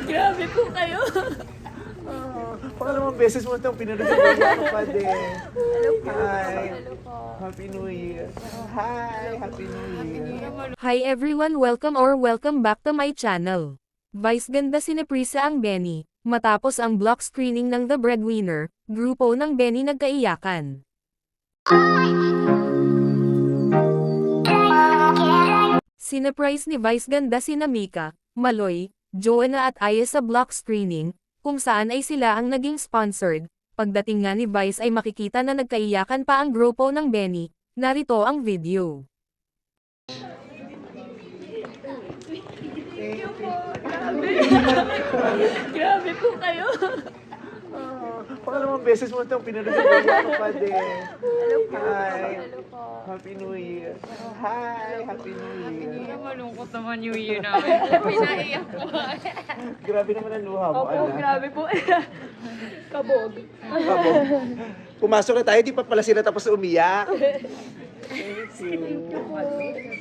Grabe po kayo. Pangalawang beses mo itong pinanood ko pa din. Hello po. Hi. Hello po. Happy New Year. Hi, Happy New Year. Hi everyone, welcome back to my channel. Vice ganda sineprisa ang Benny. Matapos ang block screening ng The Breadwinner, grupo ng Benny nagkaiyakan. Sinurprise ni Vice ganda sina Mika, Maloy, Joanna at Aya sa block screening, kung saan ay sila ang naging sponsored. Pagdating nga ni Vice ay makikita na nagkaiyakan pa ang grupo ng Benny. Narito ang video. Grabe po kayo. Pangalawang beses mo itong pinanood ko pa din. Hello po. Hi. Hello po. Happy New Year. Hi, Happy New Year. Malungkot naman New Year namin. Pinaiyak po. Grabe naman ang luha mo, Opo, anak. grabe po. Kabog. Abo. Pumasok na tayo, di pa pala sila tapos umiyak. Thank you.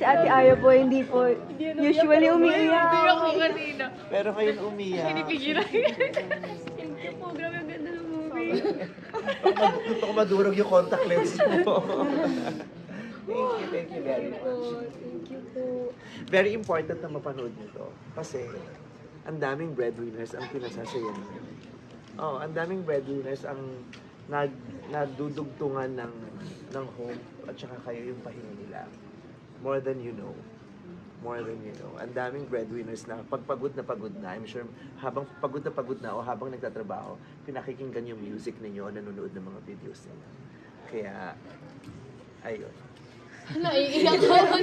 Si Ate Aya po, hindi po usually umiiyak. Hindi ako kanina. Pero kayo umiyak. Pinipigilan. Thank you po. Grabe ang ganda ng movie. Gusto ko madurog yung contact lens mo. Thank you very much. Thank you po. Very important na mapanood nyo to. Kasi, ang daming breadwinners ang pinasasayan nyo. Oh, ang daming breadwinners ang nadudugtungan ng home at saka kayo yung pahinga nila. More than you know. More than you know. Ang daming breadwinners na pagpagod na pagod na. I'm sure habang pagod na o habang nagtatrabaho, pinakikinggan yung music ninyo o nanonood ng mga videos nila. Kaya, ayun. Naiiyak ako.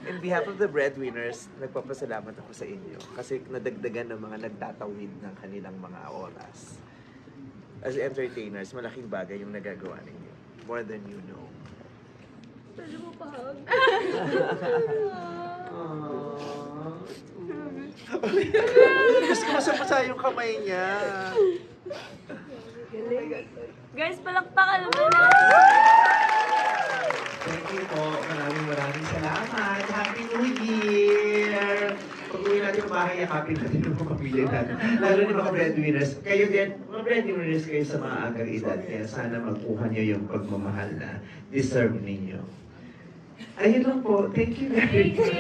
In behalf of the breadwinners, nagpapasalamat ako sa inyo kasi nadagdagan ng mga nagtatawid ng kanilang mga oras. As entertainers, malaking bagay yung nagagawa ninyo. More than you know. Pwede mo pa hug? Gusto ko masapasa yung kamay niya. Guys, palakpakan naman na. Thank you po. Maraming salamat. Happy New Year! Pag-uwi natin ang bahay, yakapin natin yung mga pamilya natin. Lalo na mga breadwinners. Kayo din, mga breadwinners kayo sa mga agang edad. Kaya sana magkuha niyo yung pagmamahal na deserve ninyo. Ayun lang po. Thank you very much.